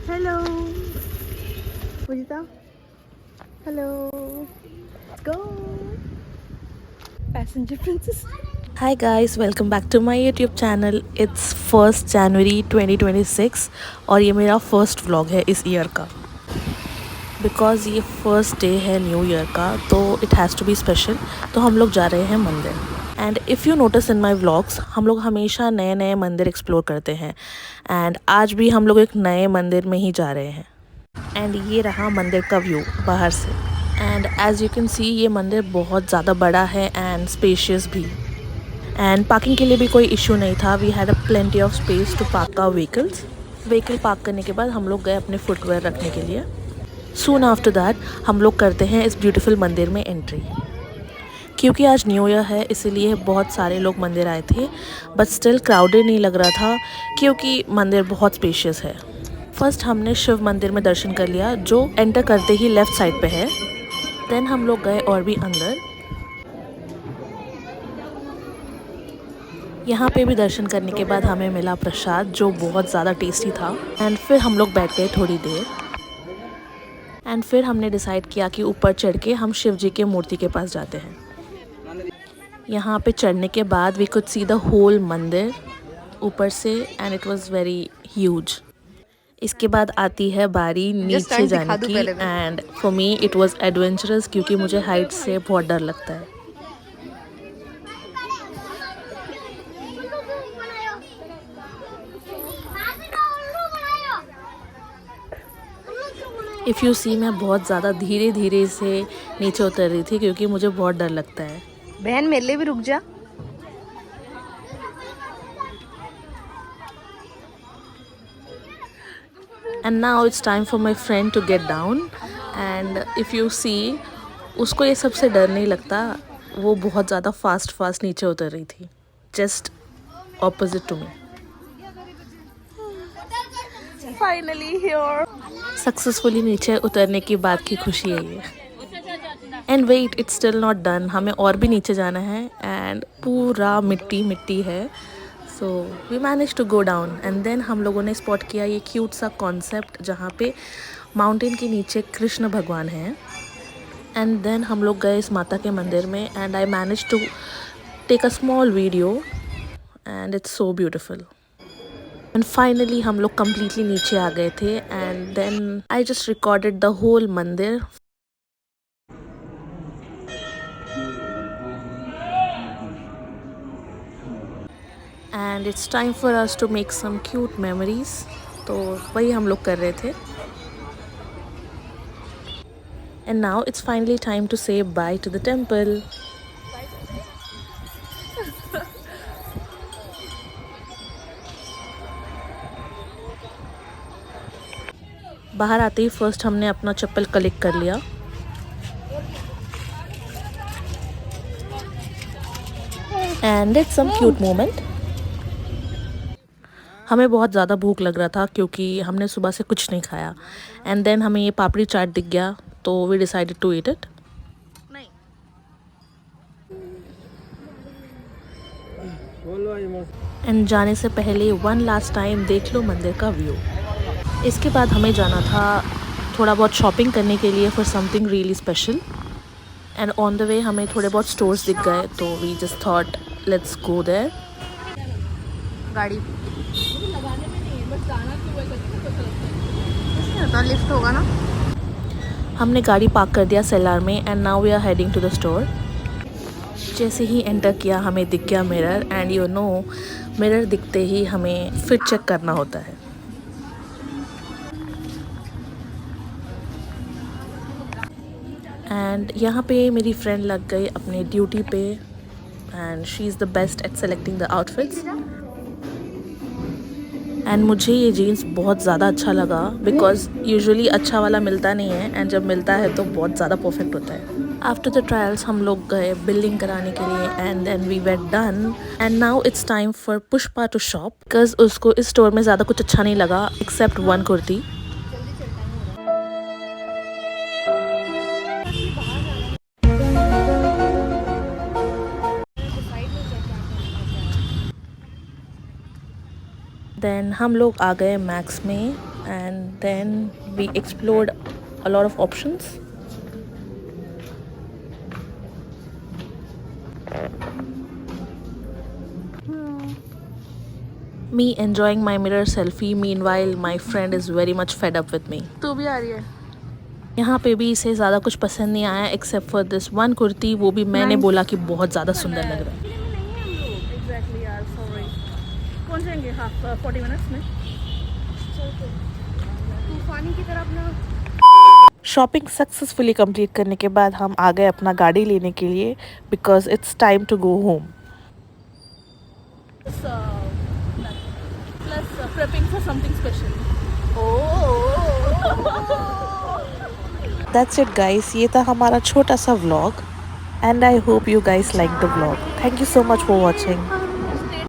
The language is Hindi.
Hello, Pujita. Hello. Let's go. Passenger princess. Hi guys, welcome back to my YouTube channel. It's 1st January 2026 और ये मेरा फर्स्ट व्लॉग है इस ईयर का। बिकॉज़ ये फर्स्ट डे है न्यू ईयर का तो it has to be special. तो हम लोग जा रहे हैं मंदिर। And if you notice in my vlogs हम लोग हमेशा नए नए मंदिर एक्सप्लोर करते हैं। एंड आज भी हम लोग एक नए मंदिर में ही जा रहे हैं। एंड ये रहा मंदिर का व्यू बाहर से। And as you can see ये मंदिर बहुत ज़्यादा बड़ा है एंड स्पेशियस भी। एंड पार्किंग के लिए भी कोई इशू नहीं था। We had a plenty of space to park our vehicle park करने के बाद हम लोग गए अपने फुटवेयर रखने के लिए। सून आफ्टर दैट हम लोग करते हैं इस ब्यूटीफुल मंदिर में एंट्री। क्योंकि आज न्यू ईयर है इसीलिए बहुत सारे लोग मंदिर आए थे, बट स्टिल क्राउडेड नहीं लग रहा था क्योंकि मंदिर बहुत स्पेशियस है। फर्स्ट हमने शिव मंदिर में दर्शन कर लिया जो एंटर करते ही लेफ़्ट साइड पे है। देन हम लोग गए और भी अंदर। यहाँ पे भी दर्शन करने के बाद हमें मिला प्रसाद जो बहुत ज़्यादा टेस्टी था। एंड फिर हम लोग बैठ गए थोड़ी देर। एंड फिर हमने डिसाइड किया कि ऊपर चढ़ के हम शिव जी के मूर्ति के पास जाते हैं। यहाँ पे चढ़ने के बाद we could see the whole मंदिर ऊपर से and it was very huge. इसके बाद आती है बारी नीचे जाने की। And for me it was adventurous क्योंकि मुझे हाइट से बहुत डर लगता है। इफ़ यू सी मैं बहुत ज़्यादा धीरे धीरे से नीचे उतर रही थी क्योंकि मुझे बहुत डर लगता है। बहन मेरे लिए भी रुक जा। And now it's time for my friend to get down. And if you see उसको ये सबसे डर नहीं लगता। वो बहुत ज़्यादा फास्ट नीचे उतर रही थी, just opposite to me. Finally here. Successfully नीचे उतरने की बात की खुशी है ये। And wait, it's still not done. हमें और भी नीचे जाना है एंड पूरा मिट्टी मिट्टी है। So we manage to go down. And then हम लोगों ने स्पॉट किया ये क्यूट सा कॉन्सेप्ट जहाँ पे माउंटेन के नीचे कृष्ण भगवान हैं। एंड देन हम लोग गए इस माता के मंदिर में and I manage to take a small video and it's so beautiful. And finally हम लोग कम्प्लीटली नीचे आ गए थे and then I just recorded the whole mandir. And it's time for us to make some cute memories. तो वही हम लोग कर रहे थे। And now it's finally time to say bye to the temple. बाहर आते ही फर्स्ट हमने अपना चप्पल कलेक्ट कर लिया। And it's some cute moment. हमें बहुत ज़्यादा भूख लग रहा था क्योंकि हमने सुबह से कुछ नहीं खाया। एंड देन हमें ये पापड़ी चाट दिख गया तो we decided to eat it. And जाने से पहले वन लास्ट टाइम देख लो मंदिर का व्यू। इसके बाद हमें जाना था थोड़ा बहुत शॉपिंग करने के लिए for something really special. And on the way हमें थोड़े बहुत स्टोर्स दिख गए तो we just thought let's go there. गाड़ी लिफ्ट होगा ना। हमने गाड़ी पार्क कर दिया सेलार में and now we are heading to the store. जैसे ही एंटर किया हमें दिख गया mirror. And you know mirror दिखते ही हमें फिट चेक करना होता है। एंड यहाँ पे मेरी फ्रेंड लग गई अपने ड्यूटी पे and she is the best at selecting the outfits. And मुझे ये जीन्स बहुत ज़्यादा अच्छा लगा बिकॉज यूजुअली अच्छा वाला मिलता नहीं है एंड जब मिलता है तो बहुत ज़्यादा परफेक्ट होता है। आफ्टर द ट्रायल्स हम लोग गए बिलिंग कराने के लिए and then we wait done. And now it's time for Pushpa to shop because उसको इस स्टोर में ज़्यादा कुछ अच्छा नहीं लगा एक्सेप्ट वन कुर्ती। देन हम लोग आ गए मैक्स में and then we explored a lot of options. Me enjoying my mirror selfie, meanwhile my friend is very much fed up with me. तू भी आ रही है? यहाँ पे भी इसे ज़्यादा कुछ पसंद नहीं आया except for this one kurti, वो भी मैंने बोला कि बहुत ज़्यादा सुंदर लग रहा है। एग्जैक्टली यार, सॉरी। कौन जाएंगे? हाँ, 40 मिनट्स में। तूफानी की तरफ ना। शॉपिंग सक्सेसफुली कंप्लीट करने के बाद हम आ गए अपना गाड़ी लेने के लिए because it's time to go home. Plus prepping for something special. That's it guys, ये था हमारा छोटा सा vlog and I hope you guys like the vlog. Thank you so much for watching.